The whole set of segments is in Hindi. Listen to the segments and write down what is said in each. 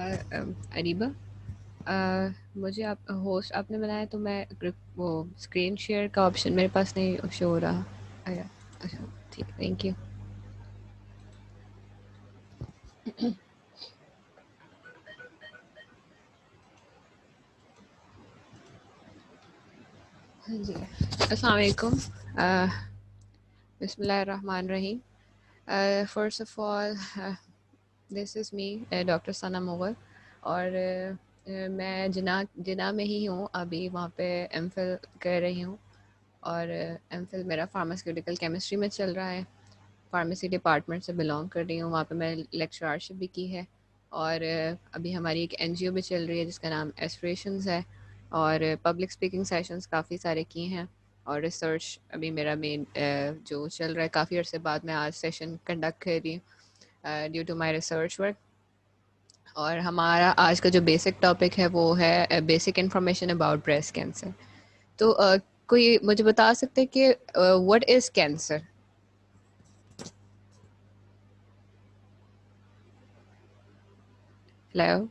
अरीबा, मुझे आप होस्ट आपने बनाया तो मैं वो स्क्रीन शेयर का ऑप्शन मेरे पास नहीं शो हो रहा। आया, अच्छा ठीक, थैंक यू। हाँ जी, अस्सलाम वालेकुम। बिस्मिल्लाहिर्रहमानिर्रहीम। First of all, this is me doctor Sana Mughal और मैं जिना में ही हूँ अभी, वहाँ पे एमफिल कर रही हूँ और एमफिल मेरा फार्मास्यूटिकल केमिस्ट्री में चल रहा है। फार्मेसी डिपार्टमेंट से बिलोंग कर रही हूँ, वहाँ पे मैं लेक्चरशिप भी की है और अभी हमारी एक एनजीओ भी चल रही है जिसका नाम एस्पिरेशंस है और पब्लिक स्पीकिंग सेशंस काफ़ी सारे किए हैं और रिसर्च अभी मेरा मेन जो चल रहा है। काफ़ी अर्से बाद मैं आज सेशन कंडक्ट कर रही हूँ due to my research work. और हमारा आज का जो बेसिक टॉपिक है वो है basic information about breast cancer. तो कोई मुझे बता सकते हैं कि व्हाट इज़ कैंसर? हेलो,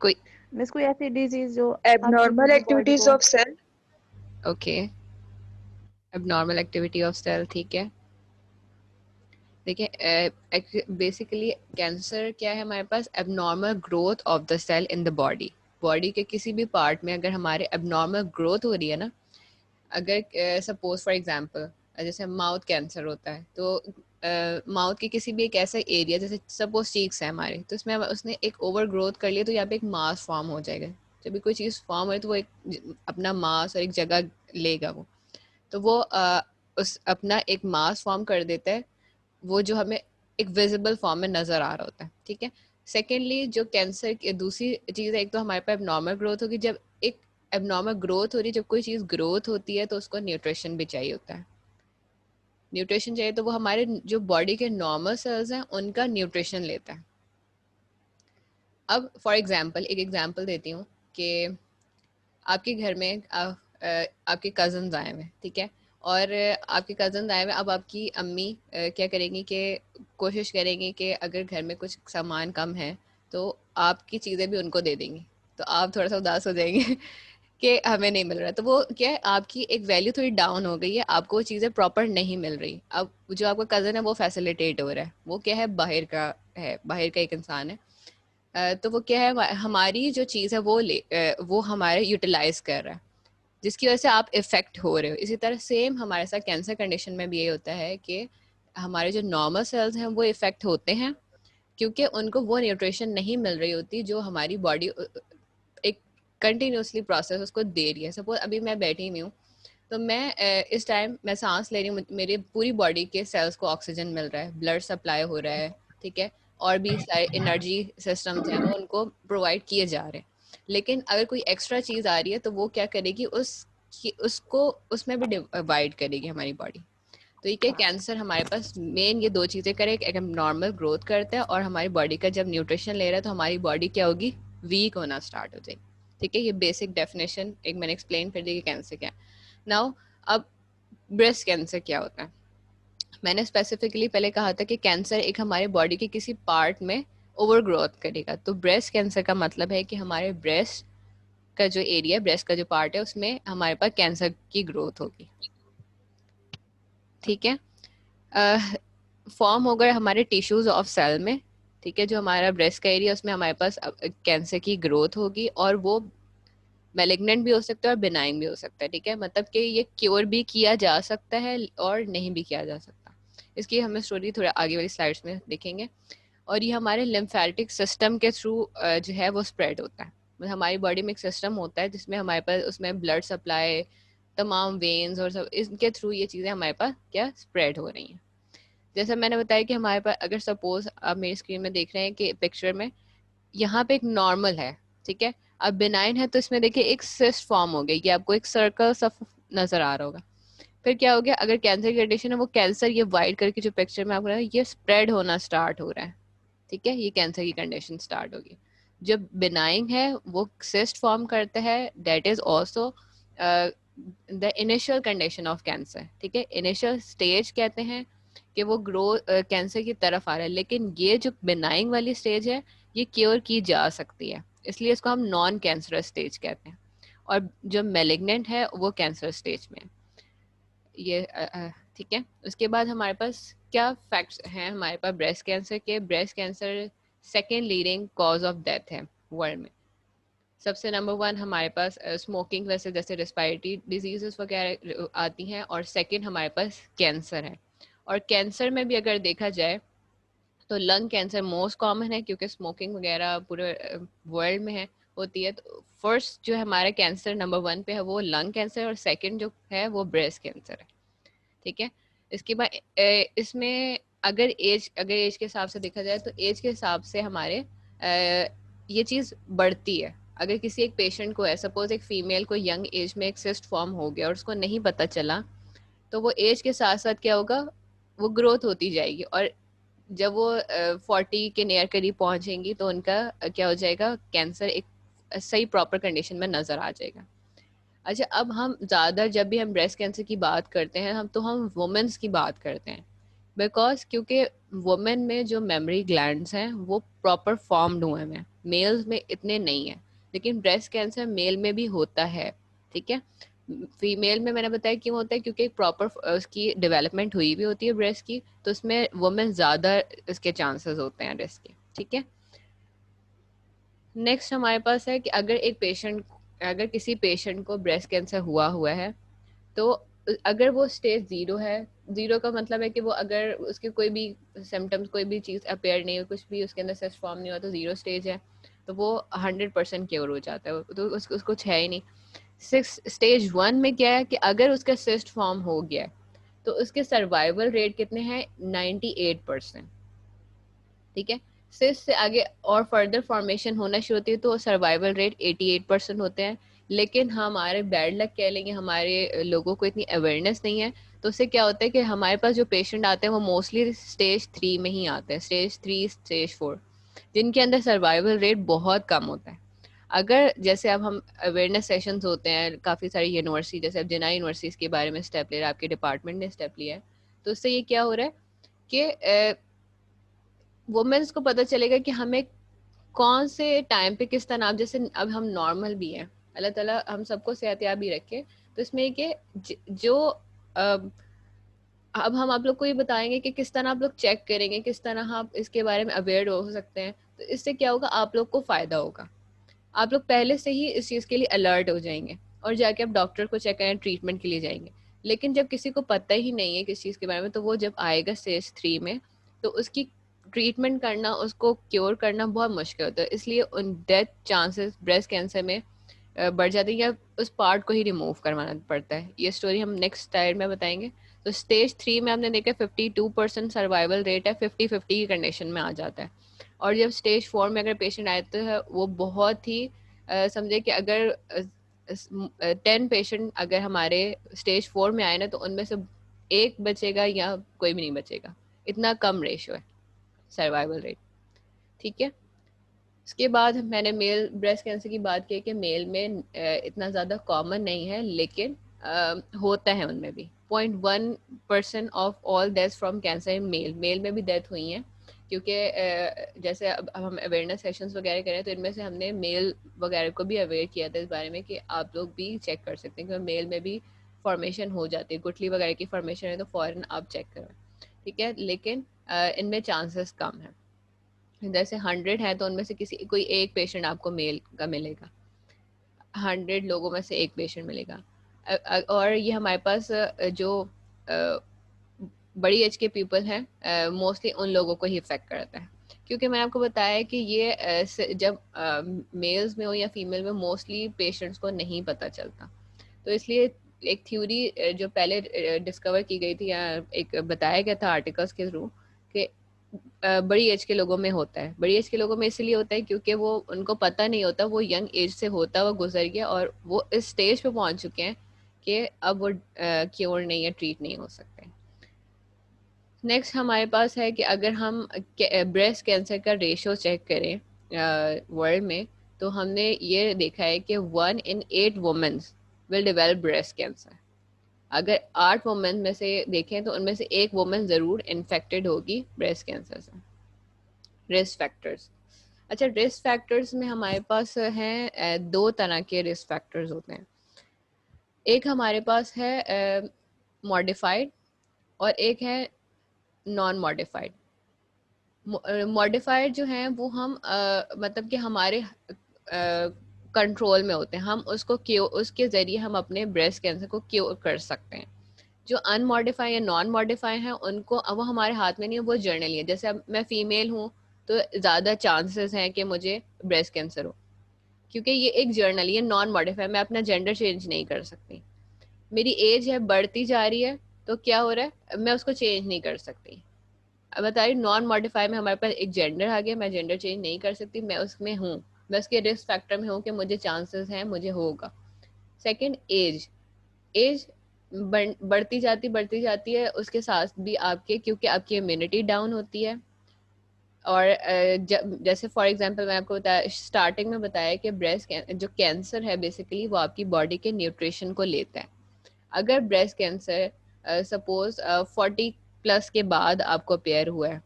कोई? मिस कोई ऐसी डिजीज जो आपकी abnormal पूरी बॉडी activities को of cell. Okay, abnormal activity of cell, ठीक है। देखिए, बेसिकली कैंसर क्या है हमारे पास? Abnormal growth of the cell in the body. Body के किसी भी पार्ट में अगर हमारे एबनॉर्मल ग्रोथ हो रही है ना, अगर सपोज फॉर एग्जांपल जैसे माउथ कैंसर होता है तो माउथ के किसी भी एक ऐसा एरिया, जैसे सपोज चीक्स है हमारे, तो इसमें उसने एक ओवर ग्रोथ कर लिया तो यहाँ पे एक मास फॉर्म हो जाएगा। जब भी कोई चीज़ फॉर्म हो तो वो एक अपना मास और एक जगह लेगा वो, तो वो उस अपना एक मास फॉर्म कर देता है, वो जो हमें एक विजिबल फॉर्म में नज़र आ रहा होता है, ठीक है। सेकेंडली, जो कैंसर की दूसरी चीज़ है, एक तो हमारे पास एबनॉर्मल ग्रोथ होगी। जब एक एबनॉर्मल ग्रोथ हो रही है, जब कोई चीज़ ग्रोथ होती है तो उसको न्यूट्रिशन भी चाहिए होता है। न्यूट्रिशन चाहिए तो वो हमारे जो बॉडी के नॉर्मल सेल्स हैं उनका न्यूट्रिशन लेता है। अब फॉर एग्जांपल एक एग्जांपल देती हूँ कि आपके घर में आपके कज़न्स आए हुए हैं, ठीक है, और आपके कज़न्स आए हुए, अब आपकी अम्मी क्या करेंगी कि कोशिश करेंगी कि अगर घर में कुछ सामान कम है तो आपकी चीज़ें भी उनको दे देंगी, तो आप थोड़ा सा उदास हो जाएंगे कि हमें नहीं मिल रहा। तो वो क्या है, आपकी एक वैल्यू थोड़ी डाउन हो गई है, आपको वो चीज़ें प्रॉपर नहीं मिल रही। अब जो आपका कज़न है वो फैसिलिटेट हो रहा है, वो क्या है, बाहर का है, बाहर का एक इंसान है। तो वो क्या है, हमारी जो चीज़ है वो हमारे यूटिलाइज कर रहा है, जिसकी वजह से आप इफेक्ट हो रहे हो। इसी तरह सेम हमारे साथ कैंसर कंडीशन में भी यही होता है कि हमारे जो नॉर्मल सेल्स हैं वो इफेक्ट होते हैं, क्योंकि उनको वो न्यूट्रिशन नहीं मिल रही होती जो हमारी बॉडी एक कंटिन्यूसली प्रोसेस उसको दे रही है। सपोज अभी मैं बैठी हुई हूँ तो मैं इस टाइम मैं सांस ले रही हूँ, मेरे पूरी बॉडी के सेल्स को ऑक्सीजन मिल रहा है, ब्लड सप्लाई हो रहा है, ठीक है, और भी सारे एनर्जी सिस्टम्स हैं वो उनको प्रोवाइड किए जा रहे हैं। लेकिन अगर कोई एक्स्ट्रा चीज़ आ रही है तो वो क्या करेगी, उसको उसमें भी डिवाइड करेगी हमारी बॉडी। तो ये क्या, कैंसर हमारे पास मेन ये दो चीज़ें करे, एक नॉर्मल ग्रोथ करता है और हमारी बॉडी का जब न्यूट्रिशन ले रहा है तो हमारी बॉडी क्या होगी, वीक होना स्टार्ट हो जाएगी, ठीक है। ये बेसिक डेफिनेशन एक मैंने एक्सप्लेन कर दी कि कैंसर क्या है। नाउ, अब ब्रेस्ट कैंसर क्या होता है? मैंने स्पेसिफिकली पहले कहा था कि कैंसर एक हमारे बॉडी के किसी पार्ट में ओवर ग्रोथ करेगा। तो ब्रेस्ट कैंसर का मतलब है कि हमारे ब्रेस्ट का जो एरिया, ब्रेस्ट का जो पार्ट है, उसमें हमारे पास कैंसर की ग्रोथ होगी, ठीक है। फॉर्म होगा हमारे टिश्यूज ऑफ सेल में, ठीक है। जो हमारा ब्रेस्ट का एरिया उसमें हमारे पास कैंसर की ग्रोथ होगी और वो मैलिग्नेंट भी हो सकता है और बिनाइन भी हो सकता है, ठीक है। मतलब कि ये क्योर भी किया जा सकता है और नहीं भी किया जा सकता। इसकी हमें स्टोरी थोड़ा आगे वाली स्लाइड्स में देखेंगे। और ये हमारे लिम्फेटिक सिस्टम के थ्रू जो है वो स्प्रेड होता है। मतलब हमारी बॉडी में एक सिस्टम होता है जिसमें हमारे पास उसमें ब्लड सप्लाई, तमाम वेन्स और सब, इनके थ्रू ये चीज़ें हमारे पास क्या स्प्रेड हो रही हैं। जैसा मैंने बताया कि हमारे पास, अगर सपोज आप मेरी स्क्रीन में देख रहे हैं कि पिक्चर में यहाँ पे एक नॉर्मल है, ठीक है। अब बिनाइन है तो इसमें देखिए एक सिस्ट फॉर्म हो गई, ये आपको एक सर्कल सा नजर आ रहा होगा। फिर क्या हो गया, अगर कैंसर की कंडीशन है, वो कैंसर ये वाइट करके जो पिक्चर में आपको ये स्प्रेड होना स्टार्ट हो रहा है, ठीक है। ये कैंसर की कंडीशन स्टार्ट होगी। जो बिनाइन है वो सिस्ट फॉर्म करता है, that is also the initial condition of cancer, ठीक है। इनिशियल स्टेज कहते हैं कि वो ग्रो कैंसर की तरफ आ रहा है। लेकिन ये जो बिनाइन वाली स्टेज है ये क्योर की जा सकती है, इसलिए इसको हम नॉन कैंसरस स्टेज कहते हैं। और जो मेलिग्नेंट है वो कैंसर स्टेज में है। ये ठीक है। उसके बाद हमारे पास क्या फैक्ट्स हैं हमारे पास ब्रेस्ट कैंसर के। Breast cancer second leading cause of death है वर्ल्ड में। सबसे नंबर 1 हमारे पास स्मोकिंग वैसे जैसे रेस्पिरेटरी डिजीजेस वगैरह आती हैं, और सेकंड हमारे पास कैंसर है। और कैंसर में भी अगर देखा जाए तो लंग कैंसर मोस्ट कॉमन है, क्योंकि स्मोकिंग वगैरह पूरे वर्ल्ड में है होती है। तो फर्स्ट जो हमारा कैंसर नंबर 1 पे है वो लंग कैंसर, और सेकंड जो है वो ब्रेस्ट कैंसर है। ठीक है। इसके बाद इसमें अगर एज के हिसाब से देखा जाए तो एज के हिसाब से हमारे ये चीज़ बढ़ती है। अगर किसी एक पेशेंट को है, सपोज एक फीमेल को यंग एज में एक सिस्ट फॉर्म हो गया और उसको नहीं पता चला, तो वो एज के साथ साथ क्या होगा, वो ग्रोथ होती जाएगी, और जब वो 40 के नियर करीब पहुंचेंगी तो उनका क्या हो जाएगा, कैंसर एक सही प्रॉपर कंडीशन में नजर आ जाएगा। अच्छा, अब हम ज़्यादा जब भी हम ब्रेस्ट कैंसर की बात करते हैं हम वुमेन्स की बात करते हैं, बिकॉज क्योंकि वुमेन में जो मेमोरी ग्लैंड्स हैं वो प्रॉपर फॉर्म्ड हुए हैं, मेल्स में इतने नहीं है। लेकिन ब्रेस्ट कैंसर मेल में भी होता है। ठीक है। फीमेल में मैंने बताया क्यों होता है, क्योंकि एक प्रॉपर उसकी डेवलपमेंट हुई भी होती है ब्रेस्ट की, तो उसमें वुमेन ज़्यादा इसके चांसेस होते हैं रिस्क के। ठीक है। नेक्स्ट हमारे पास है कि अगर किसी पेशेंट को ब्रेस्ट कैंसर हुआ है, तो अगर वो स्टेज 0 है, 0 का मतलब है कि वो अगर उसके कोई भी सिम्टम्स, कोई भी चीज़ अपेयर नहीं हो, कुछ भी उसके अंदर सिस्ट फॉर्म नहीं हुआ, तो 0 स्टेज है, तो वो 100% क्योर हो जाता है, तो उसको कुछ है ही नहीं। स्टेज 1 में क्या है कि अगर उसका सिस्ट फॉर्म हो गया है तो उसके सर्वाइवल रेट कितने हैं, 98%। ठीक है। सिस्ट से आगे और फर्दर फॉर्मेशन होना शुरू होती है तो सर्वाइवल रेट 88% होते हैं। लेकिन हमारे बैड लक कह लेंगे, हमारे लोगों को इतनी अवेयरनेस नहीं है, तो उससे क्या होता है कि हमारे पास जो पेशेंट आते हैं वो मोस्टली स्टेज 3 में ही आते हैं, स्टेज 3 स्टेज 4, जिनके अंदर सर्वाइवल रेट बहुत कम होता है। अगर जैसे अब हम अवेयरनेस सेशंस होते हैं काफ़ी सारी यूनिवर्सिटी, जैसे अब जिना यूनिवर्सिटीज़ के बारे में स्टेप ले रहा है, आपके डिपार्टमेंट ने स्टेप लिया है, तो उससे ये क्या हो रहा है कि वुमेन्स को पता चलेगा कि हमें कौन से टाइम पे किस तरह, जैसे अब हम नॉर्मल भी हैं, अल्लाह ताला हम सबको सेहतयाब भी रखे, तो इसमें कि जो अब हम आप लोग को ये बताएंगे कि किस तरह आप लोग चेक करेंगे, किस तरह आप इसके बारे में अवेयर हो सकते हैं, तो इससे क्या होगा, आप लोग को फायदा होगा। आप लोग पहले से ही इस चीज़ के लिए अलर्ट हो जाएंगे और जाके आप डॉक्टर को चेक करें, ट्रीटमेंट के लिए जाएंगे। लेकिन जब किसी को पता ही नहीं है किस चीज़ के बारे में, तो वो जब आएगा स्टेज 3 में, तो उसकी ट्रीटमेंट करना, उसको क्योर करना बहुत मुश्किल होता है। इसलिए उन डेथ चांसेस ब्रेस्ट कैंसर में बढ़ जाते हैं, या उस पार्ट को ही रिमूव करवाना पड़ता है। ये स्टोरी हम नेक्स्ट स्लाइड में बताएंगे। तो स्टेज 3 में आपने देखा 52% सर्वाइवल रेट है, 50-50 की कंडीशन में आ जाता है। और जब स्टेज 4 में अगर पेशेंट आए तो वो बहुत ही समझे कि अगर 10 पेशेंट अगर हमारे स्टेज 4 में आए ना, तो उनमें से एक बचेगा या कोई भी नहीं बचेगा, इतना कम रेशो है सर्वाइवल रेट। ठीक है। उसके बाद मैंने मेल ब्रेस्ट कैंसर की बात की कि मेल में इतना ज़्यादा कॉमन नहीं है, लेकिन होता है उनमें भी। 0.1% of all death from cancer in male में भी डेथ हुई हैं, क्योंकि जैसे अब हम अवेयरनेस सेशंस वगैरह करें, तो इनमें से हमने मेल वगैरह को भी अवेयर किया था इस बारे में कि आप लोग भी चेक कर सकते हैं, क्योंकि मेल में भी फॉर्मेशन हो जाती है, गुठली वगैरह की फॉर्मेशन है, तो फ़ौरन आप चेक करें। ठीक है। लेकिन इनमें चांसेस कम है। जैसे 100 है तो उनमें से किसी कोई एक पेशेंट आपको मेल का मिलेगा, 100 लोगों में से एक पेशेंट मिलेगा। और ये हमारे पास जो बड़ी एज के पीपल हैं, मोस्टली उन लोगों को ही इफेक्ट करता है, क्योंकि मैंने आपको बताया है कि ये जब मेल्स में हो या फीमेल में, मोस्टली पेशेंट्स को नहीं पता चलता। तो इसलिए एक थ्योरी जो पहले डिस्कवर की गई थी, या एक बताया गया था आर्टिकल्स के थ्रू, कि बड़ी एज के लोगों में होता है। बड़ी एज के लोगों में इसलिए होता है क्योंकि वो उनको पता नहीं होता, वो यंग एज से होता हुआ गुजर गया और वो इस स्टेज पे पहुंच चुके हैं कि अब वो क्योर नहीं है, ट्रीट नहीं हो सकते। नेक्स्ट हमारे पास है कि अगर हम ब्रेस्ट कैंसर का रेशो चेक करें वर्ल्ड में, तो हमने ये देखा है कि 1 in 8 women's will develop breast cancer. अगर 8 वुमेन में से देखें तो उनमें से एक वुमेन ज़रूर इन्फेक्टेड होगी ब्रेस्ट कैंसर से। रिस्क फैक्टर्स, अच्छा, रिस्क फैक्टर्स में हमारे पास हैं 2 तरह के रिस्क फैक्टर्स होते हैं। एक हमारे पास है मॉडिफाइड और एक है नॉन मॉडिफाइड। मॉडिफाइड जो हैं वो हम मतलब कि हमारे कंट्रोल में होते हैं, हम उसको उसके ज़रिए हम अपने ब्रेस्ट कैंसर को क्योर कर सकते हैं। जो अनमॉडिफाई या नॉन मॉडिफाई हैं उनको वो हमारे हाथ में नहीं है, वो जर्नली है। जैसे अब मैं फीमेल हूँ तो ज़्यादा चांसेस हैं कि मुझे ब्रेस्ट कैंसर हो, क्योंकि ये एक जर्नल, ये नॉन मॉडिफाई, मैं अपना जेंडर चेंज नहीं कर सकती। मेरी एज है, बढ़ती जा रही है, तो क्या हो रहा है, मैं उसको चेंज नहीं कर सकती। अब बता रही नॉन मॉडिफाई में हमारे पास एक जेंडर आ गया, मैं जेंडर चेंज नहीं कर सकती, मैं उसमें हूँ, मैं उसके रिस्क फैक्टर में हूँ कि मुझे चांसेस हैं, मुझे होगा। Second, as. एज बढ़ती जाती है, उसके साथ भी आपके, क्योंकि आपकी इम्यूनिटी डाउन होती है। और जैसे फॉर एग्जांपल मैं आपको बताया, स्टार्टिंग में बताया कि ब्रेस्ट जो कैंसर है बेसिकली वो आपकी बॉडी के न्यूट्रिशन को लेता है। अगर ब्रेस्ट कैंसर सपोज 40 प्लस के बाद आपको अपेयर हुआ है,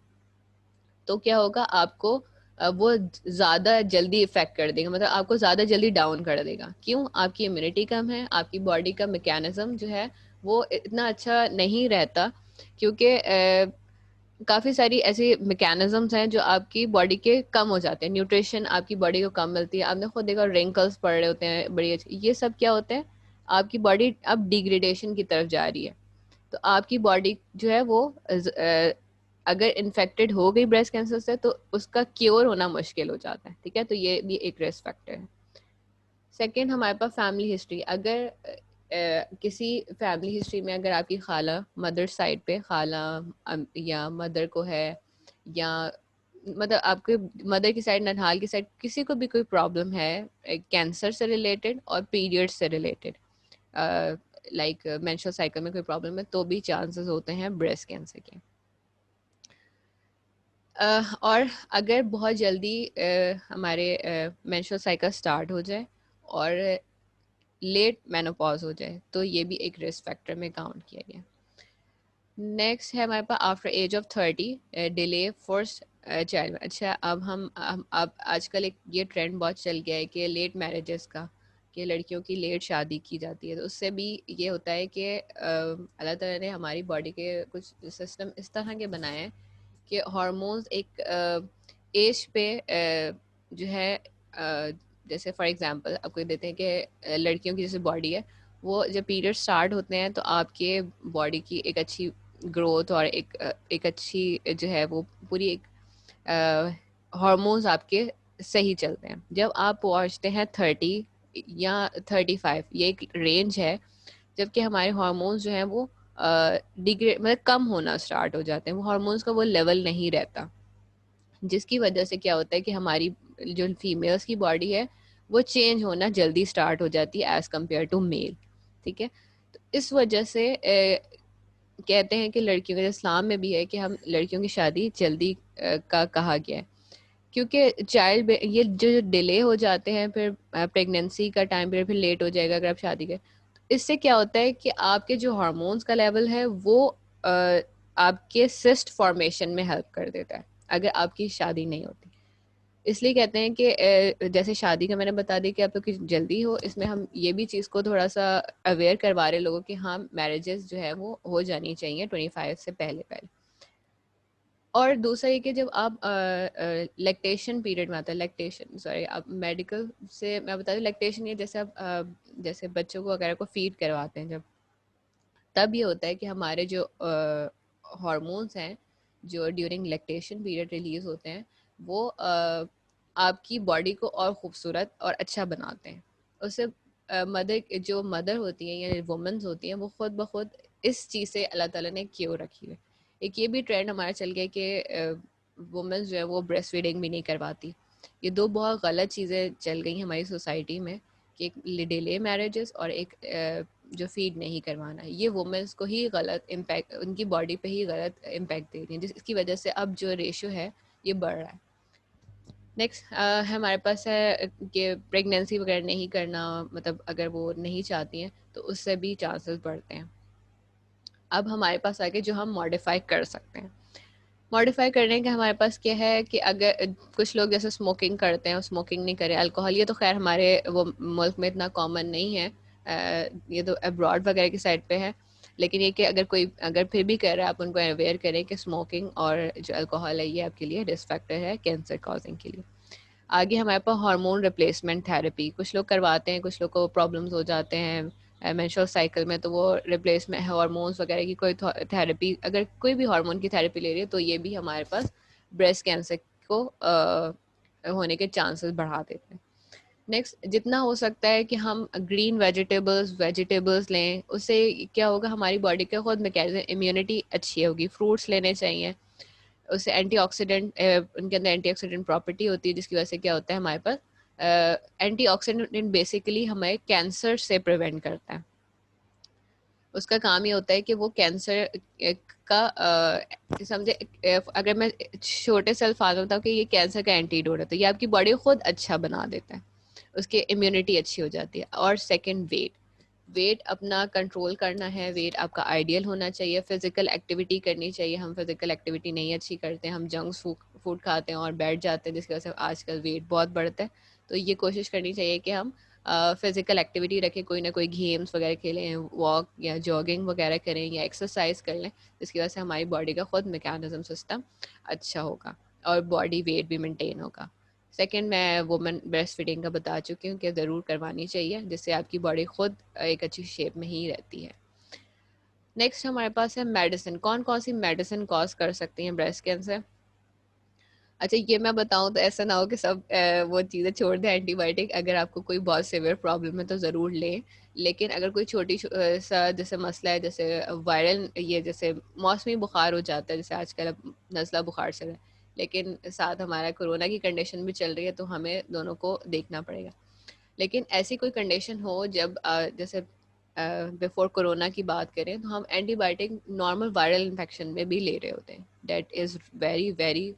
तो क्या होगा, आपको वो ज़्यादा जल्दी इफेक्ट कर देगा, मतलब आपको ज़्यादा जल्दी डाउन कर देगा। क्यों? आपकी इम्यूनिटी कम है, आपकी बॉडी का मैकेनिज्म जो है वो इतना अच्छा नहीं रहता, क्योंकि काफ़ी सारी ऐसी मैकेनिज्म्स हैं जो आपकी बॉडी के कम हो जाते हैं, न्यूट्रिशन आपकी बॉडी को कम मिलती है। आपने खुद देखा रिंकल्स पड़ रहे होते हैं बड़ी अच्छी, ये सब क्या होते हैं, आपकी बॉडी अब डिग्रेडेशन की तरफ जा रही है। तो आपकी बॉडी जो है वो अगर इन्फेक्टेड हो गई ब्रेस्ट कैंसर से तो उसका क्योर होना मुश्किल हो जाता है। ठीक है, तो ये भी एक रिस्क फैक्टर है। सेकेंड, हमारे पास फैमिली हिस्ट्री। अगर किसी फैमिली हिस्ट्री में अगर आपकी खाला, मदर साइड पे खाला या मदर को है, या मतलब आपके मदर की साइड, ननिहाल की साइड, किसी को भी कोई प्रॉब्लम है कैंसर से रिलेटेड और पीरियड से रिलेटेड, लाइक मेंस्ट्रुअल साइकिल में कोई प्रॉब्लम है, तो भी चांसेस होते हैं ब्रेस्ट कैंसर के। और अगर बहुत जल्दी हमारे मेंस्ट्रुअल साइकिल स्टार्ट हो जाए और लेट मेनोपॉज हो जाए, तो ये भी एक रिस्क फैक्टर में काउंट किया गया। नेक्स्ट है हमारे पास after age of 30 delay first child. अच्छा, अब अब आजकल एक ये ट्रेंड बहुत चल गया है कि लेट मैरिजेस का, कि लड़कियों की लेट शादी की जाती है। तो उससे भी ये होता है कि अल्लाह ताला ने हमारी बॉडी के कुछ सिस्टम इस तरह के बनाए हैं कि हार्मोन्स एक एज पे जो है जैसे फॉर एग्जांपल आपको देते हैं कि लड़कियों की जैसे बॉडी है, वो जब पीरियड स्टार्ट होते हैं तो आपके बॉडी की एक अच्छी ग्रोथ और एक अच्छी जो है वो पूरी एक हार्मोन्स आपके सही चलते हैं। जब आप पहुंचते हैं 30 या 35, ये एक रेंज है जबकि हमारे हार्मोन्स जो हैं वो डिग्रेड मतलब कम होना स्टार्ट हो जाते हैं, वो हार्मोन्स का वो लेवल नहीं रहता, जिसकी वजह से क्या होता है कि हमारी जो फीमेल्स की बॉडी है वो चेंज होना जल्दी स्टार्ट हो जाती है एज कम्पेयर टू मेल। ठीक है, तो इस वजह से कहते हैं कि लड़कियों के, इस्लाम में भी है कि हम लड़कियों की शादी जल्दी का कहा गया है, क्योंकि चाइल्ड ये जो डिले हो जाते हैं, फिर प्रेगनेंसी का टाइम पीरियड फिर लेट हो जाएगा अगर आप शादी करें। इससे क्या होता है कि आपके जो हार्मोन्स का लेवल है वो आपके सिस्ट फॉर्मेशन में हेल्प कर देता है अगर आपकी शादी नहीं होती। इसलिए कहते हैं कि जैसे शादी का मैंने बता दी कि आप लोग की जल्दी हो, इसमें हम ये भी चीज़ को थोड़ा सा अवेयर करवा रहे लोगों कि हाँ, मैरिजेस जो है वो हो जानी चाहिए 25 से पहले पहले। और दूसरा ये कि जब आप लैक्टेशन पीरियड में आता है, लैक्टेशन सॉरी, आप मेडिकल से मैं बता दूं, लैक्टेशन ये जैसे आप जैसे बच्चों को वगैरह को फीड करवाते हैं जब, तब ये होता है कि हमारे जो हार्मोन्स हैं जो ड्यूरिंग लैक्टेशन पीरियड रिलीज होते हैं, वो आपकी बॉडी को और खूबसूरत और अच्छा बनाते हैं। उससे मदर जो मदर होती हैं या वुमेन्स होती हैं वो खुद ब खुद इस चीज़ से अल्लाह ताला ने क्यों रखी है। एक ये भी ट्रेंड हमारा चल गया कि वुमेन्स जो है वो ब्रेस्ट फीडिंग भी नहीं करवाती। ये दो बहुत गलत चीज़ें चल गई हैं हमारी सोसाइटी में, कि एक डिले मैरिजेस और एक जो फीड नहीं करवाना, ये वुमेन्स को ही गलत इम्पैक्ट, उनकी बॉडी पे ही गलत इम्पैक्ट दे रही है, जिसकी वजह से अब जो रेशियो है ये बढ़ रहा है। नेक्स्ट हमारे पास है कि प्रेगनेंसी वगैरह नहीं करना, मतलब अगर वो नहीं चाहती हैं तो उससे भी चांसेस बढ़ते हैं। अब हमारे पास आगे जो हम मॉडिफाई कर सकते हैं, मॉडिफाई करने का हमारे पास क्या है कि अगर कुछ लोग जैसे स्मोकिंग करते हैं, स्मोकिंग नहीं करें, अल्कोहल, ये तो खैर हमारे वो मुल्क में इतना कॉमन नहीं है, ये तो अब्रॉड वगैरह की साइड पे है। लेकिन ये कि अगर कोई अगर फिर भी कर रहा है, आप उनको अवेयर करें कि स्मोकिंग और जो अल्कोहल है ये आपके लिए रिस्क फैक्टर है कैंसर कॉजिंग के लिए। आगे हमारे पास हार्मोन रिप्लेसमेंट थेरेपी कुछ लोग करवाते हैं, कुछ लोग को प्रॉब्लम्स हो जाते हैं मेंस्ट्रुअल साइकिल में, तो वो रिप्लेसमेंट हार्मोन्स वगैरह की कोई थेरेपी, अगर कोई भी हार्मोन की थेरेपी ले रही है तो ये भी हमारे पास ब्रेस्ट कैंसर को होने के चांसेस बढ़ा देते हैं। नेक्स्ट, जितना हो सकता है कि हम ग्रीन वेजिटेबल्स लें, उससे क्या होगा, हमारी बॉडी का खुद मैकेनिज्म इम्यूनिटी अच्छी होगी। फ्रूट्स लेने चाहिए, उससे एंटीऑक्सीडेंट, उनके अंदर एंटीऑक्सीडेंट प्रॉपर्टी होती है, जिसकी वजह से क्या होता है हमारे पास एंटीऑक्सीडेंट बेसिकली हमें कैंसर से प्रिवेंट करता है। उसका काम ये होता है कि वो कैंसर का समझे, अगर मैं छोटे से अल्फाज में बताऊँ कि ये कैंसर का एंटीडोट है, तो ये आपकी बॉडी खुद अच्छा बना देता है, उसकी इम्यूनिटी अच्छी हो जाती है। और सेकंड, वेट अपना कंट्रोल करना है, वेट आपका आइडियल होना चाहिए, फिजिकल एक्टिविटी करनी चाहिए। हम फिजिकल एक्टिविटी नहीं अच्छी करते, हम जंक फूड खाते हैं और बैठ जाते हैं, जिसकी वजह से आजकल वेट बहुत बढ़ता है। तो ये कोशिश करनी चाहिए कि हम फिजिकल एक्टिविटी रखें, कोई ना कोई गेम्स वगैरह खेलें, वॉक या जॉगिंग वगैरह करें या एक्सरसाइज कर लें, जिसकी वजह से हमारी बॉडी का खुद मैकेनिज्म सिस्टम अच्छा होगा और बॉडी वेट भी मेंटेन होगा। सेकंड, मैं वुमेन ब्रेस्ट फीडिंग का बता चुकी हूँ कि ज़रूर करवानी चाहिए, जिससे आपकी बॉडी खुद एक अच्छी शेप में ही रहती है। नेक्स्ट हमारे पास है मेडिसिन। कौन कौन सी मेडिसिन कॉज कर सकती हैं ब्रेस्ट कैंसर? अच्छा, ये मैं बताऊं तो ऐसा ना हो कि सब वो चीज़ें छोड़ दें, एंटीबायोटिक। अगर आपको कोई बहुत सीवियर प्रॉब्लम है तो ज़रूर लें, लेकिन अगर कोई छोटी सा जैसे मसला है, जैसे वायरल, ये जैसे मौसमी बुखार हो जाता है, जैसे आजकल अब नज़ला बुखार चल रहा है, लेकिन साथ हमारा कोरोना की कंडीशन भी चल रही है, तो हमें दोनों को देखना पड़ेगा। लेकिन ऐसी कोई कंडीशन हो जब जैसे बिफोर कोरोना की बात करें, तो हम एंटीबायोटिक नॉर्मल वायरल इन्फेक्शन में भी ले रहे होते हैं। That is very very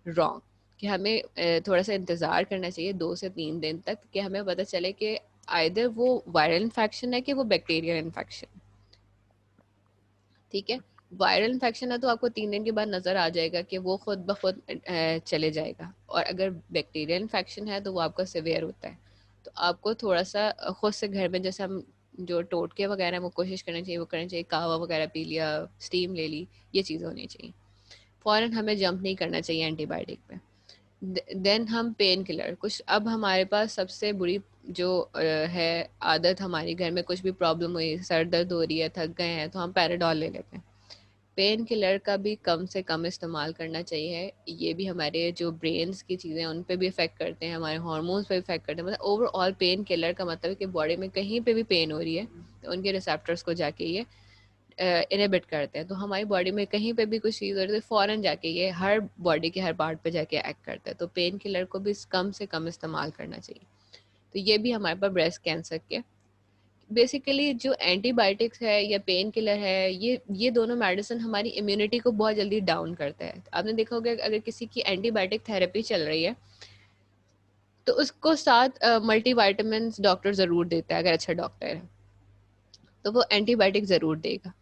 wrong, कि हमें थोड़ा सा इंतज़ार करना चाहिए 2 से 3 दिन तक, कि हमें पता चले कि आइदर वो वायरल इन्फेक्शन है कि वो बैक्टीरियल इन्फेक्शन। ठीक है, वायरल इन्फेक्शन है तो आपको 3 दिन के बाद नज़र आ जाएगा कि वो खुद ब खुद चले जाएगा, और अगर बैक्टीरियल इन्फेक्शन है तो वो आपका सिवियर होता है। तो आपको थोड़ा सा खुद से घर में, जैसे हम जो टोटके वगैरह हैं वो कोशिश करनी चाहिए, वो करना चाहिए, कावा वगैरह पी लिया, स्टीम ले ली, ये चीज़ें होनी चाहिए। फ़ौरन हमें जंप नहीं करना चाहिए एंटीबायोटिक पे। देन हम पेन किलर, कुछ अब हमारे पास सबसे बुरी जो है आदत, हमारे घर में कुछ भी प्रॉब्लम हुई, सर दर्द हो रही है, थक गए हैं, तो हम पैराडॉल ले लेते हैं। पेन किलर का भी कम से कम इस्तेमाल करना चाहिए। ये भी हमारे जो ब्रेन्स की चीज़ें हैं उन पे भी इफ़ेक्ट करते हैं, हमारे हार्मोन्स पे इफ़ेक्ट करते हैं। मतलब ओवरऑल पेन किलर का मतलब है कि बॉडी में कहीं पे भी पेन हो रही है तो उनके रिसेप्टर्स को जाके ये इनहिबिट करते हैं। तो हमारी बॉडी में कहीं पे भी कुछ चीज़ हो रही है तो फ़ौरन जाके ये हर बॉडी के हर पार्ट पे जाके एक्ट करता है। तो पेन किलर को भी कम से कम इस्तेमाल करना चाहिए। तो ये भी हमारे पास ब्रेस्ट कैंसर के बेसिकली जो एंटीबायोटिक्स है या पेन किलर है, ये दोनों मेडिसिन हमारी इम्यूनिटी को बहुत जल्दी डाउन करता है। आपने देखा होगा अगर किसी की एंटीबायोटिक थेरेपी चल रही है तो उसको साथ मल्टीविटामिन डॉक्टर ज़रूर देता है, अगर अच्छा डॉक्टर है तो वो एंटीबायोटिक ज़रूर देगा।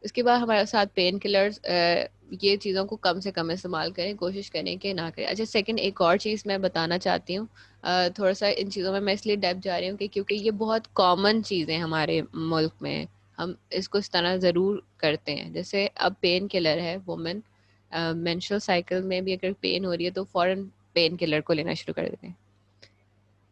उसके बाद हमारे साथ पेन किलर्स, ये चीज़ों को कम से कम इस्तेमाल करें, कोशिश करें कि ना करें। अच्छा, सेकंड एक और चीज़ मैं बताना चाहती हूँ, थोड़ा सा इन चीज़ों में मैं इसलिए डेप जा रही हूँ कि क्योंकि ये बहुत कॉमन चीज़ें हमारे मुल्क में, हम इसको इस तरह ज़रूर करते हैं। जैसे अब पेन किलर है, वुमेन मेंस्ट्रुअल साइकिल में भी अगर पेन हो रही है तो फ़ौरन पेन किलर को लेना शुरू कर देते हैं।